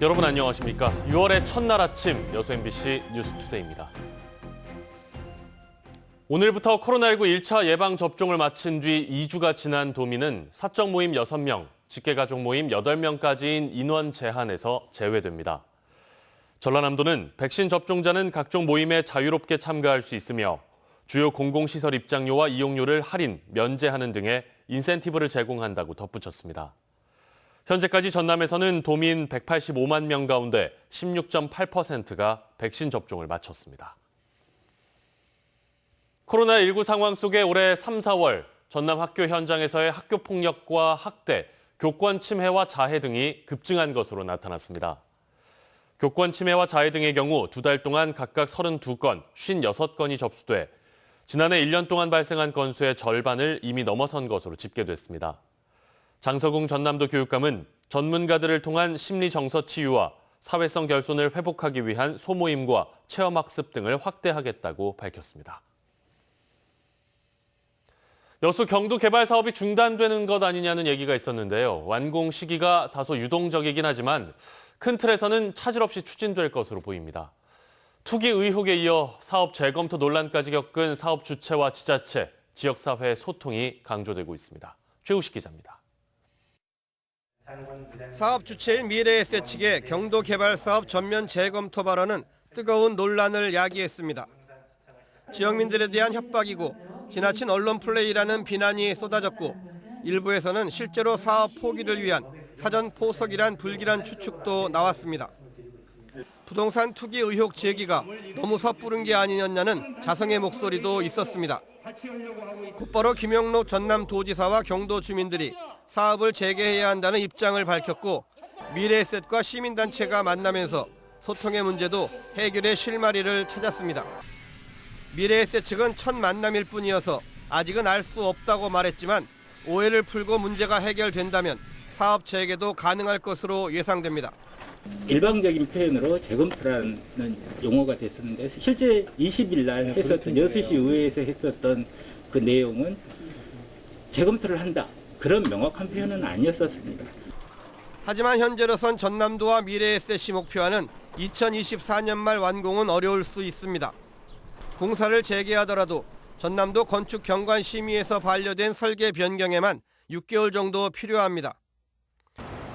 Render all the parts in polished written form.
여러분 안녕하십니까? 6월의 첫날 아침 여수 MBC 뉴스투데이입니다. 오늘부터 코로나19 1차 예방접종을 마친 뒤 2주가 지난 도민은 사적 모임 6명, 직계가족 모임 8명까지인 인원 제한에서 제외됩니다. 전라남도는 백신 접종자는 각종 모임에 자유롭게 참가할 수 있으며 주요 공공시설 입장료와 이용료를 할인, 면제하는 등의 인센티브를 제공한다고 덧붙였습니다. 현재까지 전남에서는 도민 185만 명 가운데 16.8%가 백신 접종을 마쳤습니다. 코로나19 상황 속에 올해 3, 4월 전남 학교 현장에서의 학교 폭력과 학대, 교권 침해와 자해 등이 급증한 것으로 나타났습니다. 교권 침해와 자해 등의 경우 2달 동안 각각 32건, 56건이 접수돼 지난해 1년 동안 발생한 건수의 절반을 이미 넘어선 것으로 집계됐습니다. 장서궁 전남도 교육감은 전문가들을 통한 심리 정서 치유와 사회성 결손을 회복하기 위한 소모임과 체험학습 등을 확대하겠다고 밝혔습니다. 여수 경도 개발 사업이 중단되는 것 아니냐는 얘기가 있었는데요. 완공 시기가 다소 유동적이긴 하지만 큰 틀에서는 차질 없이 추진될 것으로 보입니다. 투기 의혹에 이어 사업 재검토 논란까지 겪은 사업 주체와 지자체, 지역사회의 소통이 강조되고 있습니다. 최우식 기자입니다. 사업 주체인 미래에셋 측의 경도 개발 사업 전면 재검토 발언은 뜨거운 논란을 야기했습니다. 지역민들에 대한 협박이고 지나친 언론 플레이라는 비난이 쏟아졌고 일부에서는 실제로 사업 포기를 위한 사전 포석이란 불길한 추측도 나왔습니다. 부동산 투기 의혹 제기가 너무 섣부른 게 아니었냐는 자성의 목소리도 있었습니다. 곧바로 김영록 전남도지사와 경도 주민들이 사업을 재개해야 한다는 입장을 밝혔고 미래에셋과 시민단체가 만나면서 소통의 문제도 해결의 실마리를 찾았습니다. 미래에셋 측은 첫 만남일 뿐이어서 아직은 알 수 없다고 말했지만 오해를 풀고 문제가 해결된다면 사업 재개도 가능할 것으로 예상됩니다. 일방적인 표현으로 재검토라는 용어가 됐었는데 실제 20일 날 했었던 여수시 의회에서 했었던 그 내용은 재검토를 한다. 그런 명확한 표현은 아니었었습니다. 하지만 현재로선 전남도와 미래에셋이 목표하는 2024년 말 완공은 어려울 수 있습니다. 공사를 재개하더라도 전남도 건축경관심의에서 반려된 설계 변경에만 6개월 정도 필요합니다.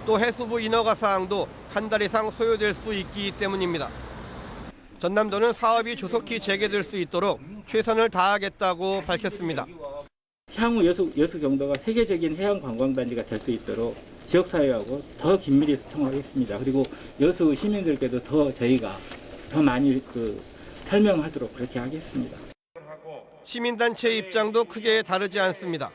또 해수부 인허가 사항도 한 달 이상 소요될 수 있기 때문입니다. 전남도는 사업이 조속히 재개될 수 있도록 최선을 다하겠다고 밝혔습니다. 향후 여수 경도가 세계적인 해양 관광단지가 될 수 있도록 지역사회하고 더 긴밀히 소통하겠습니다. 그리고 여수 시민들께도 더 저희가 더 많이 설명하도록 그렇게 하겠습니다. 시민단체 입장도 크게 다르지 않습니다.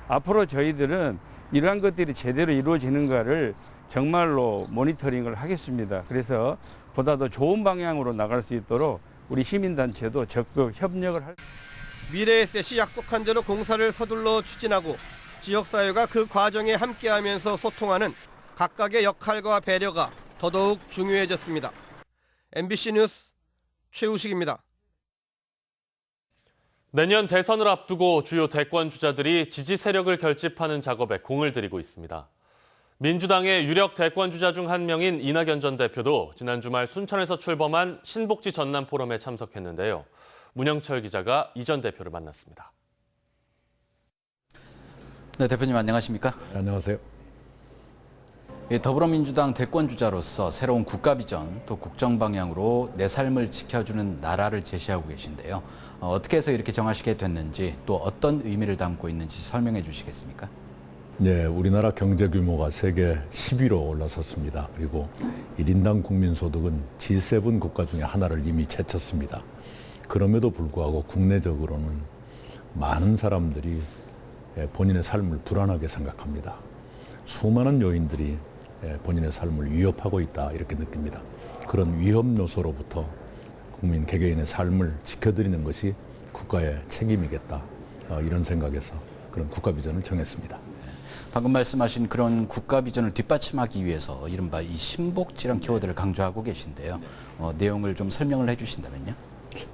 앞으로 저희들은 이러한 것들이 제대로 이루어지는가를 정말로 모니터링을 하겠습니다. 그래서 보다 더 좋은 방향으로 나갈 수 있도록 우리 시민단체도 적극 협력을 할. 미래에셋이 약속한 대로 공사를 서둘러 추진하고 지역사회가 그 과정에 함께하면서 소통하는 각각의 역할과 배려가 더더욱 중요해졌습니다. MBC 뉴스 최우식입니다. 내년 대선을 앞두고 주요 대권 주자들이 지지 세력을 결집하는 작업에 공을 들이고 있습니다. 민주당의 유력 대권 주자 중 한 명인 이낙연 전 대표도 지난 주말 순천에서 출범한 신복지 전남 포럼에 참석했는데요. 문영철 기자가 이 전 대표를 만났습니다. 네, 대표님 안녕하십니까? 안녕하세요. 더불어민주당 대권 주자로서 새로운 국가 비전 또 국정 방향으로 내 삶을 지켜주는 나라를 제시하고 계신데요. 어떻게 해서 이렇게 정하시게 됐는지 또 어떤 의미를 담고 있는지 설명해 주시겠습니까? 네, 우리나라 경제 규모가 세계 10위로 올라섰습니다. 그리고 1인당 국민소득은 G7 국가 중에 하나를 이미 제쳤습니다. 그럼에도 불구하고 국내적으로는 많은 사람들이 본인의 삶을 불안하게 생각합니다. 수많은 요인들이 본인의 삶을 위협하고 있다 이렇게 느낍니다. 그런 위험 요소로부터 국민 개개인의 삶을 지켜드리는 것이 국가의 책임이겠다 이런 생각에서 그런 국가 비전을 정했습니다. 방금 말씀하신 그런 국가 비전을 뒷받침하기 위해서 이른바 이 신복지란 키워드를 강조하고 계신데요. 내용을 좀 설명을 해주신다면요.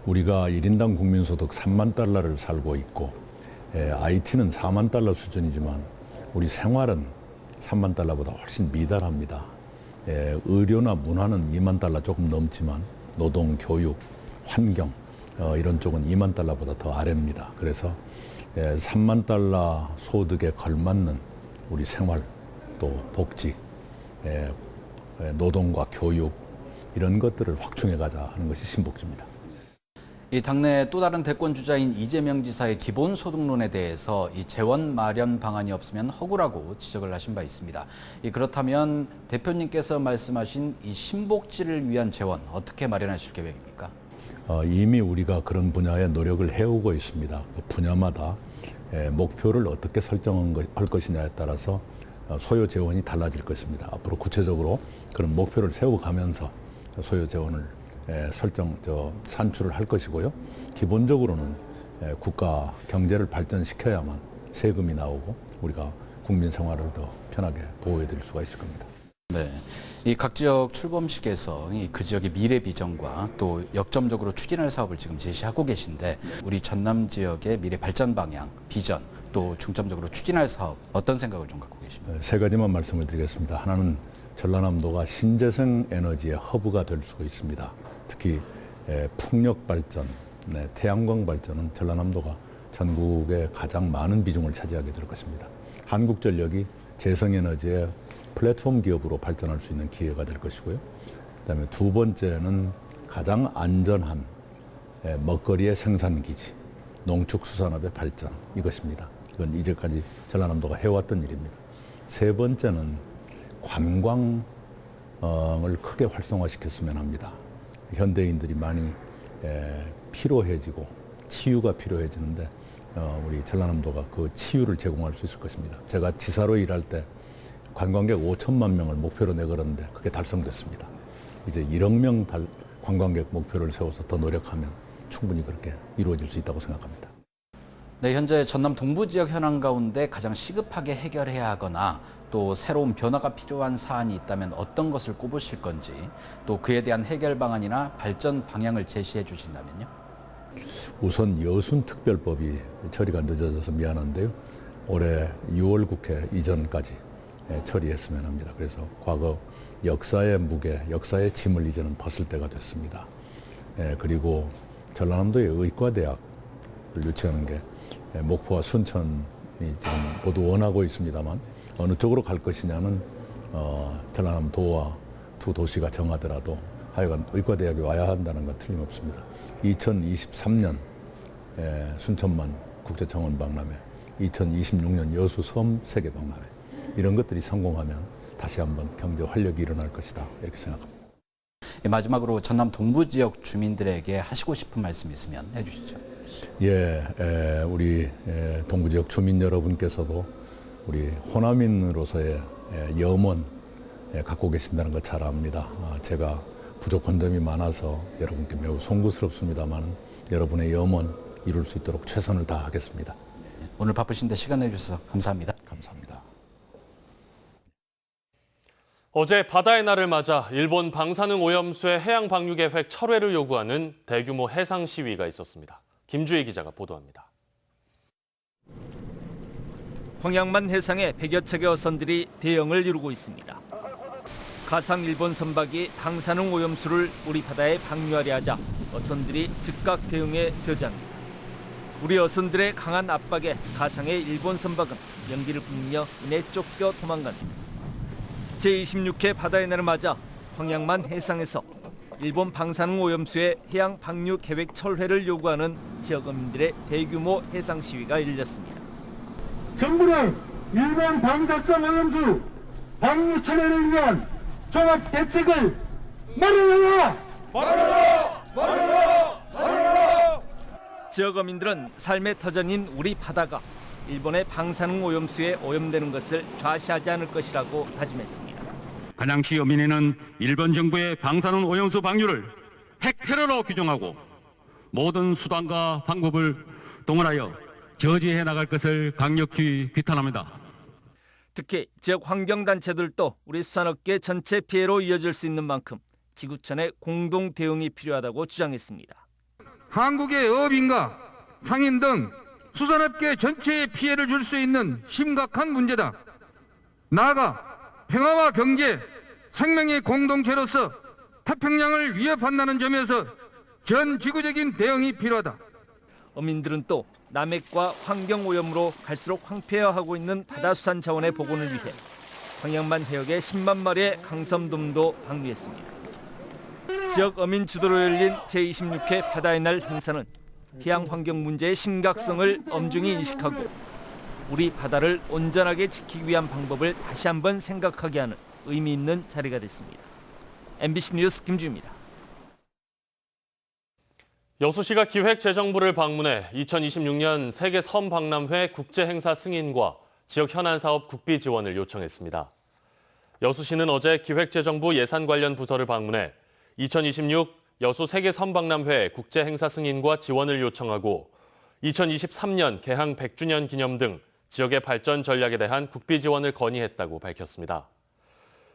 우리가 1인당 국민소득 3만 달러를 살고 있고 IT는 4만 달러 수준이지만 우리 생활은 3만 달러보다 훨씬 미달합니다. 의료나 문화는 2만 달러 조금 넘지만 노동, 교육, 환경 이런 쪽은 2만 달러보다 더 아래입니다. 그래서 3만 달러 소득에 걸맞는 우리 생활 또 복지, 노동과 교육 이런 것들을 확충해 가자 하는 것이 신복지입니다. 이 당내 또 다른 대권 주자인 이재명 지사의 기본소득론에 대해서 이 재원 마련 방안이 없으면 허구라고 지적을 하신 바 있습니다. 그렇다면 대표님께서 말씀하신 이 신복지를 위한 재원 어떻게 마련하실 계획입니까? 이미 우리가 그런 분야에 노력을 해오고 있습니다. 그 분야마다 목표를 어떻게 설정할 것이냐에 따라서 소요 재원이 달라질 것입니다. 앞으로 구체적으로 그런 목표를 세워가면서 소요 재원을 산출을 할 것이고요. 기본적으로는 국가 경제를 발전시켜야만 세금이 나오고 우리가 국민 생활을 더 편하게 보호해 드릴 수가 있을 겁니다. 네, 이 각 지역 출범식에서 그 지역의 미래 비전과 또 역점적으로 추진할 사업을 지금 제시하고 계신데 우리 전남 지역의 미래 발전 방향, 비전 또 중점적으로 추진할 사업 어떤 생각을 좀 갖고 계십니까? 세 가지만 말씀을 드리겠습니다. 하나는 전라남도가 신재생 에너지의 허브가 될 수가 있습니다. 특히 풍력 발전, 태양광 발전은 전라남도가 전국에 가장 많은 비중을 차지하게 될 것입니다. 한국전력이 재생에너지의 플랫폼 기업으로 발전할 수 있는 기회가 될 것이고요. 그다음에 두 번째는 가장 안전한 먹거리의 생산기지, 농축수산업의 발전 이것입니다. 이건 이제까지 전라남도가 해왔던 일입니다. 세 번째는 관광을 크게 활성화시켰으면 합니다. 현대인들이 많이 피로해지고 치유가 필요해지는데 우리 전라남도가 그 치유를 제공할 수 있을 것입니다. 제가 지사로 일할 때 관광객 5천만 명을 목표로 내걸었는데 그게 달성됐습니다. 이제 1억 명 관광객 목표를 세워서 더 노력하면 충분히 그렇게 이루어질 수 있다고 생각합니다. 네, 현재 전남 동부 지역 현안 가운데 가장 시급하게 해결해야 하거나 또 새로운 변화가 필요한 사안이 있다면 어떤 것을 꼽으실 건지 또 그에 대한 해결 방안이나 발전 방향을 제시해 주신다면요? 우선 여순특별법이 처리가 늦어져서 미안한데요. 올해 6월 국회 이전까지 처리했으면 합니다. 그래서 과거 역사의 무게, 역사의 짐을 이제는 벗을 때가 됐습니다. 그리고 전라남도의 의과대학을 유치하는 게 목포와 순천이 지금 모두 원하고 있습니다만 어느 쪽으로 갈 것이냐는 전라남도와 두 도시가 정하더라도 하여간 의과대학이 와야 한다는 건 틀림없습니다. 2023년 순천만 국제청원 박람회, 2026년 여수 섬 세계 박람회 이런 것들이 성공하면 다시 한번 경제 활력이 일어날 것이다 이렇게 생각합니다. 마지막으로 전남 동부 지역 주민들에게 하시고 싶은 말씀 있으면 해주시죠. 우리 동부 지역 주민 여러분께서도 우리 호남인으로서의 염원 갖고 계신다는 거 잘 압니다. 제가 부족한 점이 많아서 여러분께 매우 송구스럽습니다만 여러분의 염원 이룰 수 있도록 최선을 다하겠습니다. 오늘 바쁘신데 시간 내주셔서 감사합니다. 감사합니다. 어제 바다의 날을 맞아 일본 방사능 오염수의 해양 방류 계획 철회를 요구하는 대규모 해상 시위가 있었습니다. 김주희 기자가 보도합니다. 황양만 해상에 100여 척의 어선들이 대형을 이루고 있습니다. 가상 일본 선박이 방사능 오염수를 우리 바다에 방류하려 하자 어선들이 즉각 대응에 저지합니다. 우리 어선들의 강한 압박에 가상의 일본 선박은 연기를 뿜으며 이내 쫓겨 도망갑니다. 제26회 바다의 날을 맞아 황양만 해상에서 일본 방사능 오염수의 해양 방류 계획 철회를 요구하는 지역어민들의 대규모 해상 시위가 열렸습니다. 정부는 일본 방사성 오염수 방류 철회를 위한 종합 대책을 마련하라! 지역어민들은 삶의 터전인 우리 바다가 일본의 방사능 오염수에 오염되는 것을 좌시하지 않을 것이라고 다짐했습니다. 간양시 어민회는 일본 정부의 방사능 오염수 방류를 핵테러로 규정하고 모든 수단과 방법을 동원하여 저지해 나갈 것을 강력히 비탄합니다. 특히 지역 환경단체들도 우리 수산업계 전체 피해로 이어질 수 있는 만큼 지구촌의 공동 대응이 필요하다고 주장했습니다. 한국의 어민과 상인 등 수산업계 전체에 피해를 줄 수 있는 심각한 문제다. 나아가 평화와 경제, 생명의 공동체로서 태평양을 위협한다는 점에서 전 지구적인 대응이 필요하다. 어민들은 또 남핵과 환경오염으로 갈수록 황폐화하고 있는 바다수산 자원의 복원을 위해 광양만 해역의 10만 마리의 강섬돔도 방류했습니다. 지역 어민 주도로 열린 제26회 바다의 날 행사는 해양 환경 문제의 심각성을 엄중히 인식하고 우리 바다를 온전하게 지키기 위한 방법을 다시 한번 생각하게 하는 의미 있는 자리가 됐습니다. MBC 뉴스 김주입니다. 여수시가 기획재정부를 방문해 2026년 세계 섬박람회 국제행사 승인과 지역 현안사업 국비 지원을 요청했습니다. 여수시는 어제 기획재정부 예산 관련 부서를 방문해 2026 여수 세계 섬박람회 국제행사 승인과 지원을 요청하고 2023년 개항 100주년 기념 등 지역의 발전 전략에 대한 국비 지원을 건의했다고 밝혔습니다.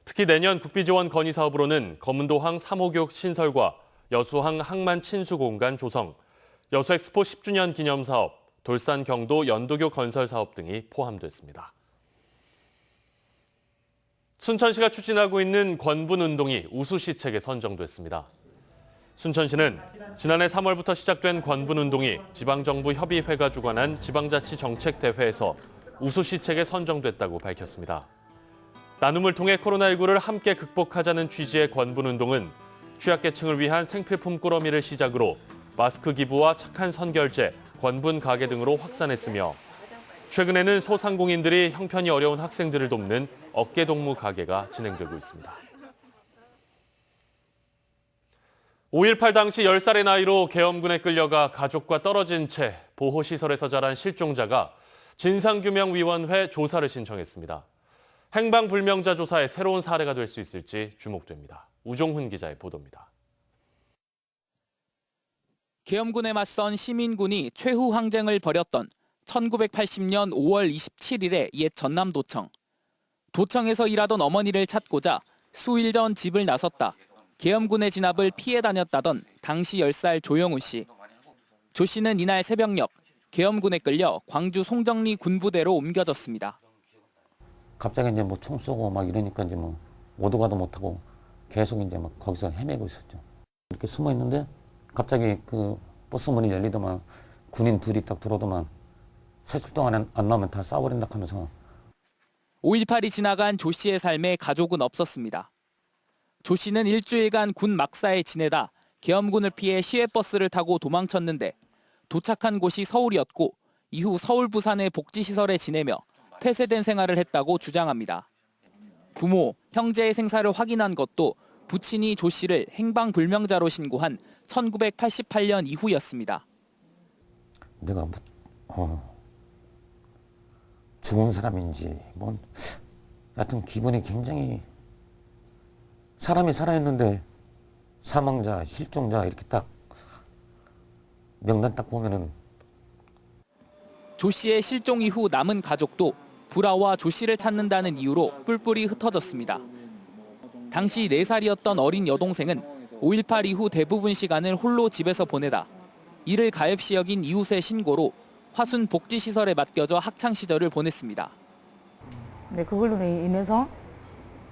특히 내년 국비 지원 건의 사업으로는 검은도항 3호교 신설과 여수항 항만 친수 공간 조성, 여수엑스포 10주년 기념 사업, 돌산 경도 연도교 건설 사업 등이 포함됐습니다. 순천시가 추진하고 있는 권분운동이 우수시책에 선정됐습니다. 순천시는 지난해 3월부터 시작된 권분운동이 지방정부 협의회가 주관한 지방자치정책대회에서 우수시책에 선정됐다고 밝혔습니다. 나눔을 통해 코로나19를 함께 극복하자는 취지의 권분운동은 취약계층을 위한 생필품 꾸러미를 시작으로 마스크 기부와 착한 선결제, 권분 가게 등으로 확산했으며 최근에는 소상공인들이 형편이 어려운 학생들을 돕는 어깨동무 가게가 진행되고 있습니다. 5.18 당시 10살의 나이로 계엄군에 끌려가 가족과 떨어진 채 보호시설에서 자란 실종자가 진상규명위원회 조사를 신청했습니다. 행방불명자 조사의 새로운 사례가 될 수 있을지 주목됩니다. 우종훈 기자의 보도입니다. 계엄군에 맞선 시민군이 최후 항쟁을 벌였던 1980년 5월 27일의 옛 전남도청. 도청에서 일하던 어머니를 찾고자 수일 전 집을 나섰다 계엄군의 진압을 피해 다녔다던 당시 10살 조영우 씨. 조 씨는 이날 새벽녘 계엄군에 끌려 광주 송정리 군부대로 옮겨졌습니다. 갑자기 이제 뭐 총 쏘고 막 이러니까 이제 뭐 오도 가도 못하고 계속 이제 막 거기서 헤매고 있었죠. 이렇게 숨어 있는데 갑자기 그 버스 문이 열리더만 군인 둘이 딱 들어오더만 3일 동안 안 나오면 다 쏴버린다 하면서 5.18이 지나간 조 씨의 삶에 가족은 없었습니다. 조 씨는 일주일간 군 막사에 지내다 계엄군을 피해 시외버스를 타고 도망쳤는데 도착한 곳이 서울이었고 이후 서울 부산의 복지시설에 지내며 폐쇄된 생활을 했다고 주장합니다. 부모, 형제의 생사를 확인한 것도 부친이 조 씨를 행방불명자로 신고한 1988년 이후였습니다. 내가 죽은 사람인지 뭔 하여튼 기분이 굉장히 사람이 살아있는데 사망자, 실종자 이렇게 딱 명단 딱 보면은 조 씨의 실종 이후 남은 가족도 불화와 조 씨를 찾는다는 이유로 뿔뿔이 흩어졌습니다. 당시 4살이었던 어린 여동생은 5.18 이후 대부분 시간을 홀로 집에서 보내다 이를 가엾이 여긴 이웃의 신고로 화순 복지시설에 맡겨져 학창시절을 보냈습니다. 네, 그걸로 인해서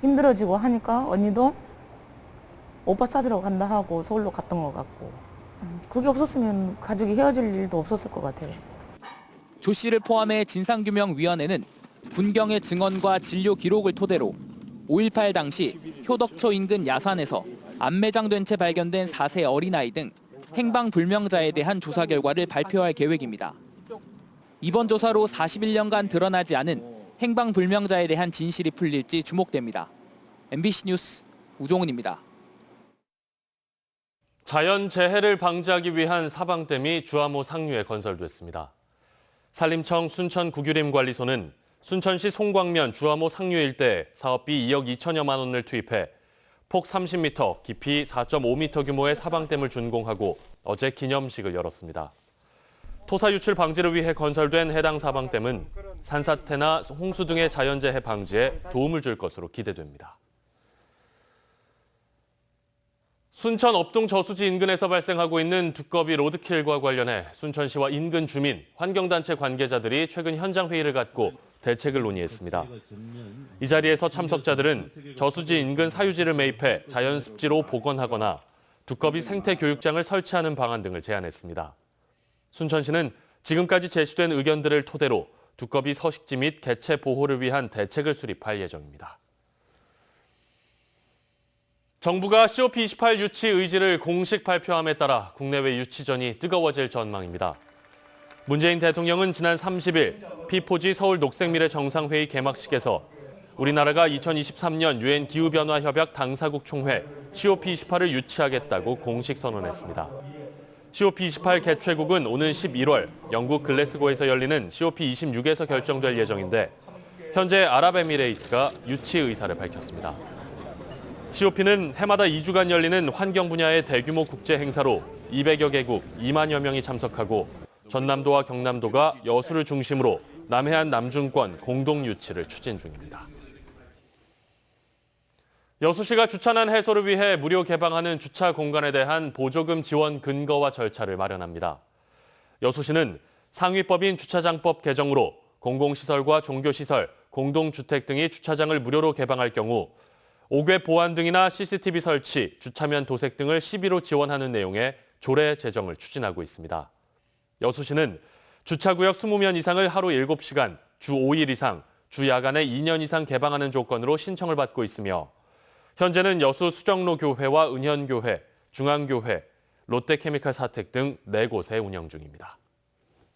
힘들어지고 하니까 언니도 오빠 찾으러 간다 하고 서울로 갔던 것 같고 그게 없었으면 가족이 헤어질 일도 없었을 것 같아요. 조 씨를 포함해 진상규명위원회는 분경의 증언과 진료 기록을 토대로 5.18 당시 효덕초 인근 야산에서 안매장된 채 발견된 4세 어린아이 등 행방불명자에 대한 조사 결과를 발표할 계획입니다. 이번 조사로 41년간 드러나지 않은 행방불명자에 대한 진실이 풀릴지 주목됩니다. MBC 뉴스 우종훈입니다. 자연재해를 방지하기 위한 사방댐이 주암호 상류에 건설됐습니다. 산림청 순천구규림관리소는 순천시 송광면 주암호 상류 일대에 사업비 2억 2천여만 원을 투입해 폭 30m, 깊이 4.5m 규모의 사방댐을 준공하고 어제 기념식을 열었습니다. 토사 유출 방지를 위해 건설된 해당 사방댐은 산사태나 홍수 등의 자연재해 방지에 도움을 줄 것으로 기대됩니다. 순천 업동 저수지 인근에서 발생하고 있는 두꺼비 로드킬과 관련해 순천시와 인근 주민, 환경단체 관계자들이 최근 현장 회의를 갖고 대책을 논의했습니다. 이 자리에서 참석자들은 저수지 인근 사유지를 매입해 자연습지로 복원하거나 두꺼비 생태교육장을 설치하는 방안 등을 제안했습니다. 순천시는 지금까지 제시된 의견들을 토대로 두꺼비 서식지 및 개체 보호를 위한 대책을 수립할 예정입니다. 정부가 COP28 유치 의지를 공식 발표함에 따라 국내외 유치전이 뜨거워질 전망입니다. 문재인 대통령은 지난 30일 P4G 서울 녹색미래 정상회의 개막식에서 우리나라가 2023년 유엔 기후변화협약 당사국 총회 COP28을 유치하겠다고 공식 선언했습니다. COP28 개최국은 오는 11월 영국 글래스고에서 열리는 COP26에서 결정될 예정인데 현재 아랍에미레이트가 유치 의사를 밝혔습니다. COP는 해마다 2주간 열리는 환경 분야의 대규모 국제 행사로 200여 개국 2만여 명이 참석하고 전남도와 경남도가 여수를 중심으로 남해안 남중권 공동 유치를 추진 중입니다. 여수시가 주차난 해소를 위해 무료 개방하는 주차 공간에 대한 보조금 지원 근거와 절차를 마련합니다. 여수시는 상위법인 주차장법 개정으로 공공시설과 종교시설, 공동주택 등이 주차장을 무료로 개방할 경우 옥외 보안 등이나 CCTV 설치, 주차면 도색 등을 시비로 지원하는 내용의 조례 제정을 추진하고 있습니다. 여수시는 주차구역 20면 이상을 하루 7시간, 주 5일 이상, 주 야간에 2년 이상 개방하는 조건으로 신청을 받고 있으며 현재는 여수 수정로교회와 은현교회, 중앙교회, 롯데케미칼 사택 등 4곳에 운영 중입니다.